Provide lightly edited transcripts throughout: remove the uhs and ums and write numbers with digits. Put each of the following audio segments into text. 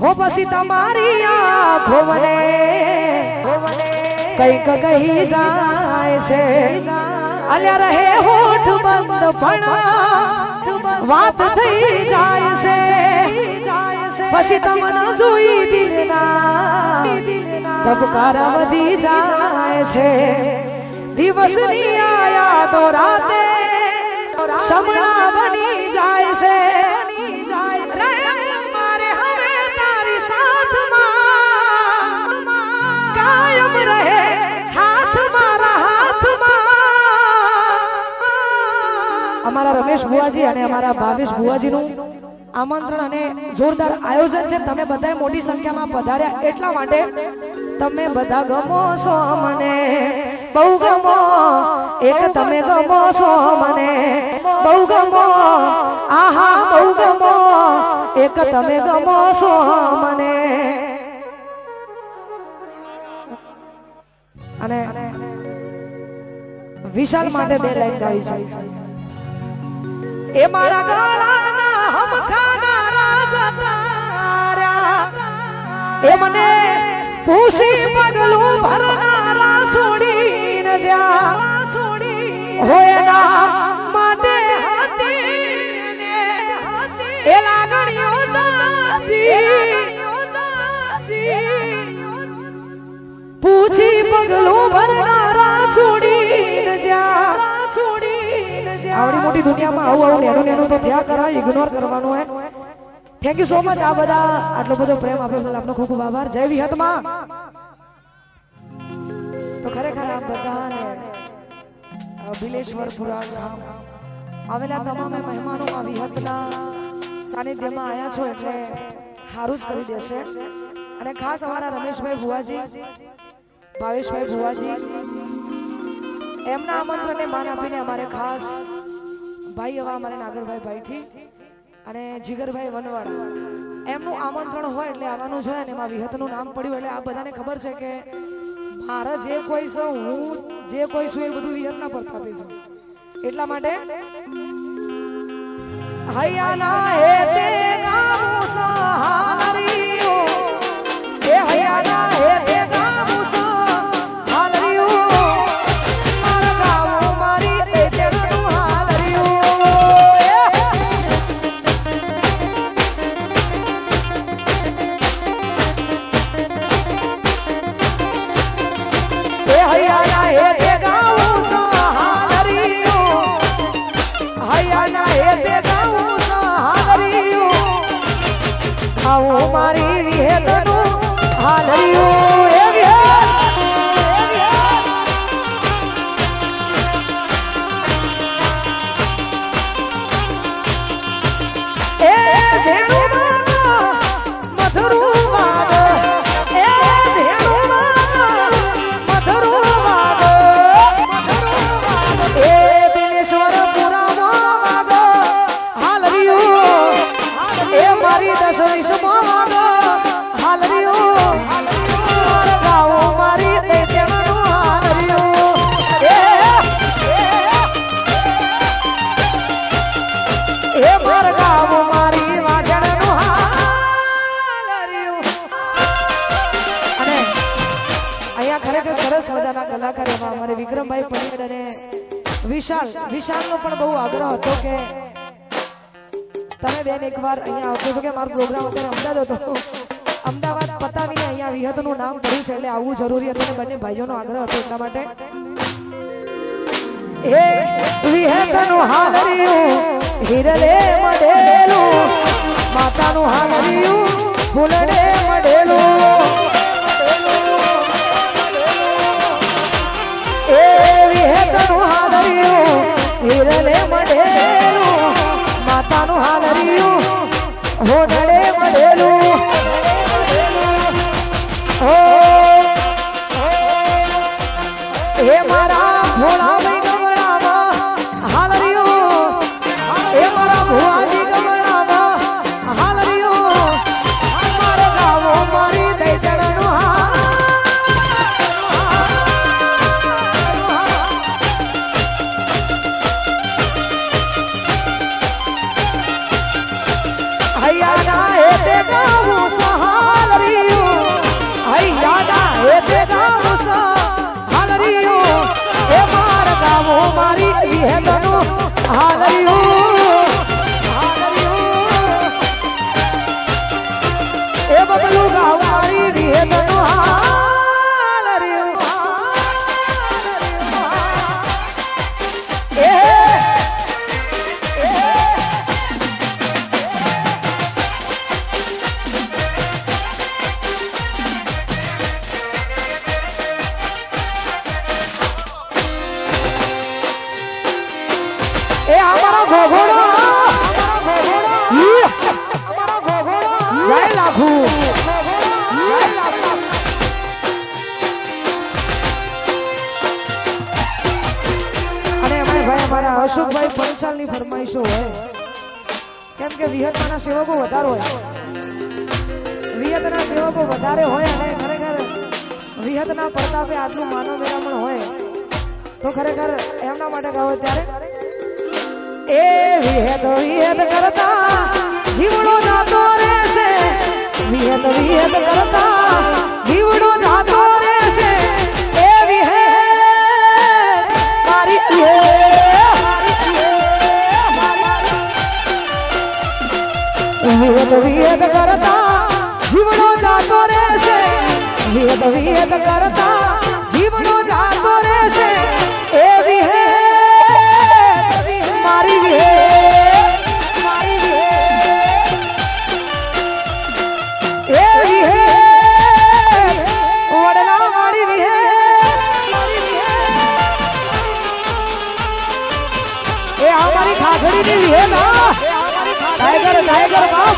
હો પછી તમારી આંખો મને કઈક કહી જાય છે અલ્યા રહે હોઠ બંધ પણ વાત થઈ જાય છે પછી તમને જોઈ દિલના ધબકારા વધી જાય છે દિવસની આયા તો રાતે સમણા બની જાય છે મારે હવે તારી સાથમાં કાયમ રહે હાથ મારા હાથમાં અમારા રમેશ ભુવાજી અને અમારા ભાવેશ ભુવાજીનું આમંત્રણ અને જોરદાર આયોજન છે તમે બધા મોટી સંખ્યામાં પધાર્યા એટલા માટે તમે બધા ગમો છો મને બહુ ગમો એક તમે ગમો છો મને બહુ ગમો આહા બહુ ગમો એક તમે ગમો છો મને અને વિશાલ માટે બે લાઈન ગાવી છે એ મારા ગાળાના હમખાના રાજા તારા એ મને પૂછી પગલું ભરનારા છોડીને જ્યાં હોય ના માટે હતી એ લાગણીઓ જાજી પૂછી પગલું ભરનારા છોડીને જ્યાં આવડી મોટી દુનિયામાં આવું નેનું નેનું તો ત્યાં કરાય ઇગ્નોર કરવાનું હોય થેન્ક યુ સો મચ આ બધા આટલો બધો પ્રેમ આપ્યો બદલ આપનો ખૂબ ખૂબ આભાર જય વિહતમાં તો ખરેખર આપ બધાને બિલેશ્વર પુરા ગામ આવેલા તમામ મહેમાનો આ વિહતના સાનિધ્યમાં આવ્યા છો એટલે સારું જ કરી દેશે અને ખાસ અમારા રમેશભાઈ ભુવાજી ભાવેશભાઈ ભુવાજી એમના આમંત્રણને માન આપીને અમારે ખાસ ભાઈ એવા અમારે નાગરભાઈ ભાઈથી અને જીગરભાઈ વનવાડા એમનું આમંત્રણ હોય એટલે આવવાનું છે અને એમાં વિહતનું નામ પડ્યું એટલે આ બધાને ખબર છે કે મારા જે કોઈ છે હું જે કોઈ છું એ બધું વિહતના પર થાપી છે એટલા માટે હૈયાના હે તે ગામો સહારીઓ એ હૈયાના હે તે ગામો સહારીઓ મારા ગામો મારી તે તેનું હાલરીઓ એ હૈયાના હે તે ગામો સહારીઓ હૈયાના હે તે ગામો સહારીઓ આવો મારી વિહેતનું હાલરીઓ એ વિહેત એ ઝેણું મધુરું વાગ એ ઝેણું મધુરું વાગ એ બિલેશ્વર પુરામાં વાગ હાલરીઓ એ મારી દસવીસમાં વાગ હાલરીઓ ગાઓ મારી તે તેનું હાલરીઓ એ માર ગાઓ મારી વાજણનું હાલરીઓ અને અહીંયા ખરેખર સરસ મજાના કલાકાર એવા અમારે વિક્રમભાઈ પટેલ અને વિશાલનો પણ બહુ આગ્રહ હતો કે તમે બેન એકવાર અહીંયા આવશો કે મારો પ્રોગ્રામ અત્યારે અમદાવાદ હતો અમદાવાદ પતાવીને અહીંયા વિહતનું નામ પડ્યું છે એટલે આવવું જરૂરી હતું અને બંને ભાઈઓનો આગ્રહ હતો એટલા માટે એ વિહતનું હાલરિયું હિરલે મઢેલું માતાનું હાલરિયું ફૂલડે મઢેલું એ વિહતનું હાલરિયું હિરલે મઢેલું માતાનું હાલરિયું હોડડે મઢેલું હે મારા ભોળા ભાઈ ગમડામાં હાલરિયું એ મારા ભુવાજી ગમડામાં હાલરિયું મારા બબલું ગાવારી વિહેતનો હાલ રે એ અમારો ઘોઘોડો જય લાખુ અને ભાઈ અમારા અશોકભાઈ પંચાલની ફરમાઈશો હોય કેમ કે વિહતના સેવકો વધારે હોય વિહતના સેવકો વધારે હોય અને ખરેખર વિહતના પ્રતાપે આટલું માનવ મેળામણ હોય તો ખરેખર એમના માટે ગાવો ત્યારે એ વિહત વિહત કરતા જીવડો જાતો રહેશે વિહત વિહત કરતા જીવડો જાતો રહેશે એ વિહત મારી વિહત વિહત કરતા જીવડો જાતો રહેશે વિહત વિહત કરતા જીવડો જાતો રહેશે એ વિહત મારી વિહત મારી વિહત એ વિહત વડલા મારી વિહત એ અમારી ખાખડીની વિહત ટાઈગર ટાઈગર બાપ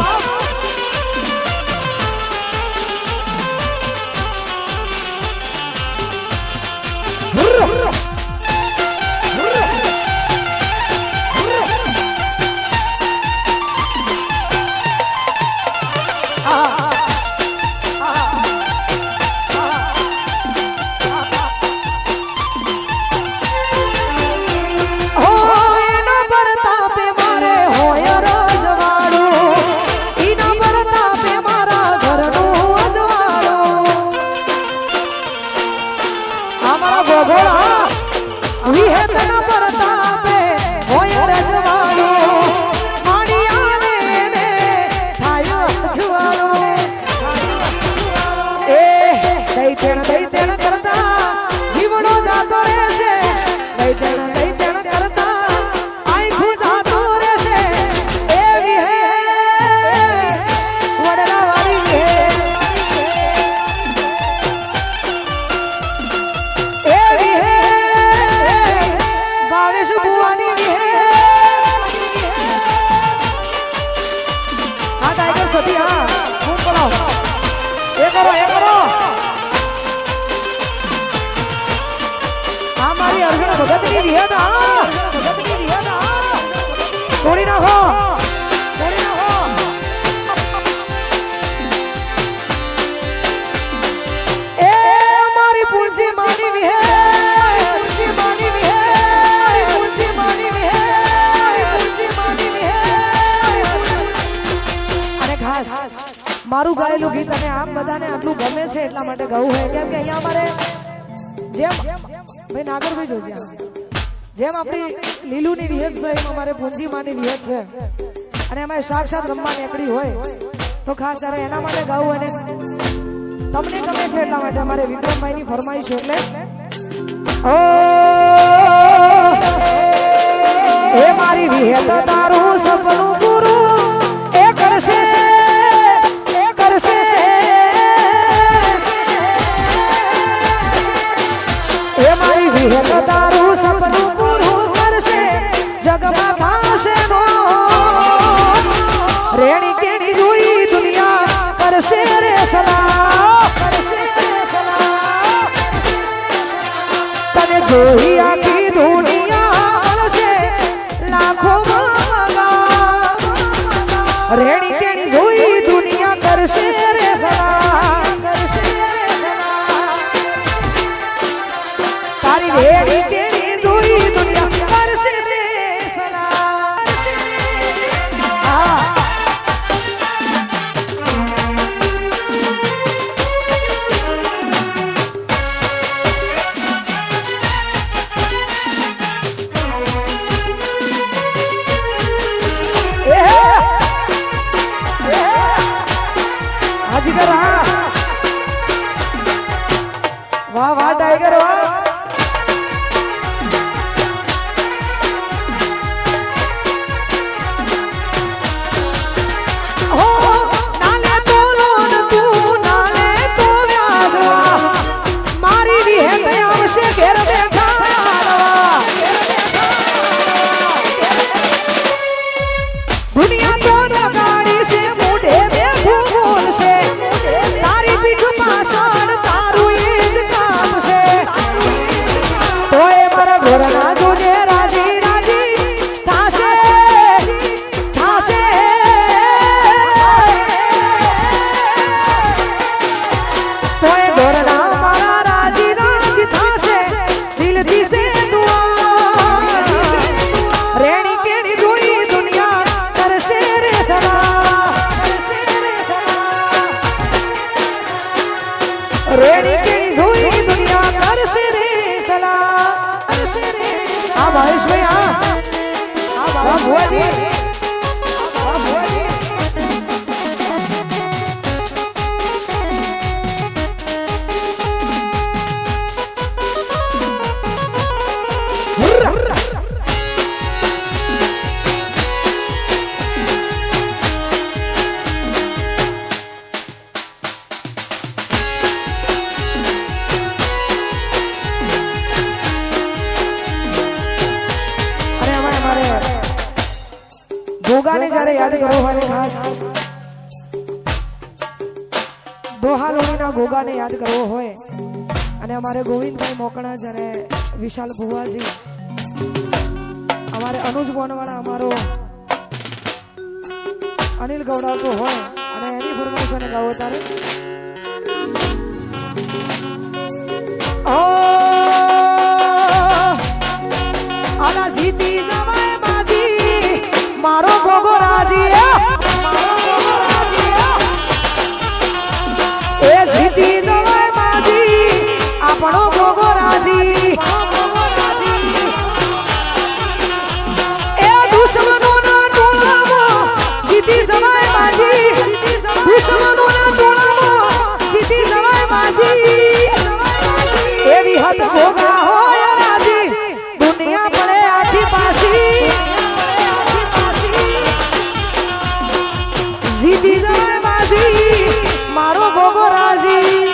તોડી નાખો એ મારી પૂંછી માની વિહે પૂંછી માની વિહે પૂંછી માની વિહે પૂંછી માની વિહે અને ખાસ મારું ગાયેલું ગીત અને આમ બધાને આટલું ગમે છે એટલા માટે ગાવું હોય કેમ કે અહીંયા અમારે જેમ ભાઈ નાગરભાઈ જોજે જેમ આપણી લીલુની વિહેત છે એમ અમારે પૂંજી માની વિહેત છે અને એમાં સાક્ષાત રમવા નીકળી હોય તો ખાસ ત્યારે એના માટે ગાવું અને તમને ગમે છે એટલા માટે અમારે વિક્રમભાઈની ફરમાઈશ એટલે ઓ એ મારી વિહેત તારું સપનું પૂરું એ કરશે એ મારી વિહેત તારું સપનું પૂરું કરશે જગમાં થાશે નો રેણી કેણી જોઈ દુનિયા કરશે રે સલાહ તને જોઈ આખી દુનિયા કરશે લાખો રેણી કેણી જોઈ દુનિયા કરશે રે સલાહ તારી રેડી કેડી જોઈ દુનિયા કરશે રે સલાહ જીગર વાહ વાહ ટાઈગર વાહ ગોગાને જ્યારે યાદ કરો હોય ખાસ દોહાલોણીના ગોગાને યાદ કરવો હોય અને અમારે ગોવિંદભાઈ મોકણા અને વિશાલ ભુવાજી અમારે અનુજ બોનવાળા અમારો અનિલ ગૌડાવતો હોય અને એની ફરમાઈશોને ગાવો તારે આલા જીતી જવાય બાજી મારો ગોગો રાજી એ જીતી જવાય બાજી આપણો ગોગો રાજી એ દુશ્મનોના ટોળામાં જીતી જવાય બાજી દુશ્મનોના ટોળામાં જીતી જવાય બાજી એવી હદ ગોગા હોય રાજી દુનિયા પડે આખી પાછી જીતી જાય બાજી મારો ગોગો રાજી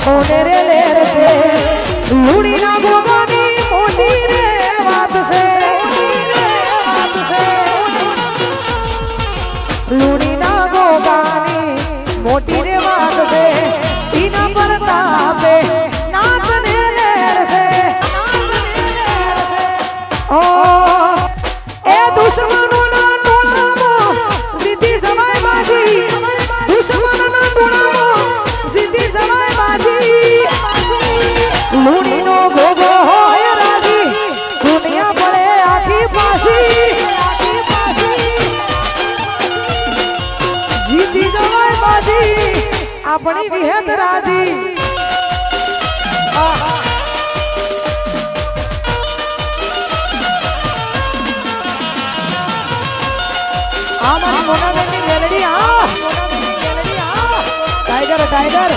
होने रे लेर से लूड़ी ना गोगानी मोटी रे बात से लूड़ी ना गोगानी मोटी रे बात से इना परतापे नाच ने लेर से ओ ए दुश्मनों ना टोळाમાં સીધી સવાય બાજી दुश्मनों ना टोळામાં સીધી સવાય લૂણીનો ગોગો હોય રાજી દુનિયા પડે આખી પાછી જીતી જવાય બાજી આપણી વિહેત રાજી આ મારી મોનાબેનની મેલડી ટાઈગર ટાઈગર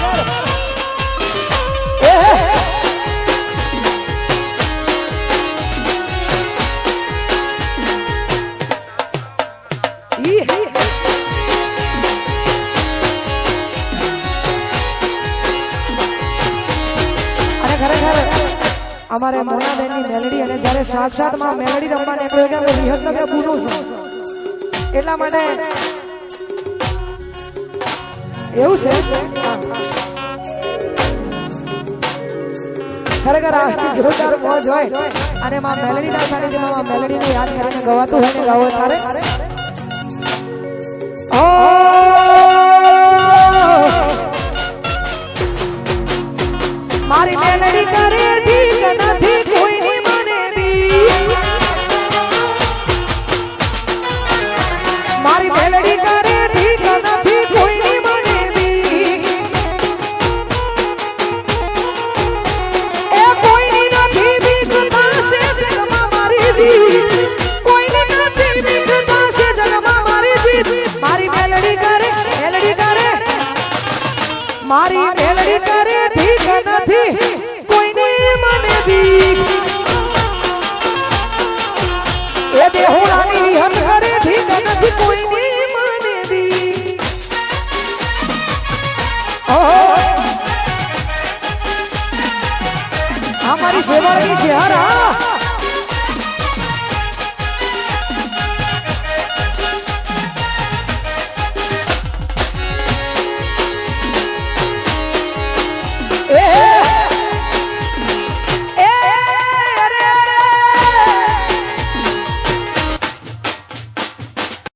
અમારે મોનાબેનની મેલડી અને જ્યારે સાક્ષાતમાં મેલડી રમવા નીકળ્યો કે મેં વિહત તમે પૂરું છું એટલા માટે એવું છે ખરેખર આ જોરદાર મોજ હોય અને માં મેલડીના સાનિધ્યમાં માં મેલડીને યાદ કરીને ગવાતું હોય ને ગાવો તારે મારી મેલડી કરે ઠીક નથી કોઈની મને બીક એ કોઈની નથી બીક થાશે જન્મમાં મારી જીત કોઈની નથી બીક થાશે જન્મમાં મારી જીત મારી મેલડી કરે મારી મેલડી કરે ઠીક નથી કોઈની મને બીક એ દેહોળાની વિહત કરે ઠીક નથી કોઈની મને બીક અમારી સેવાળની છે હરા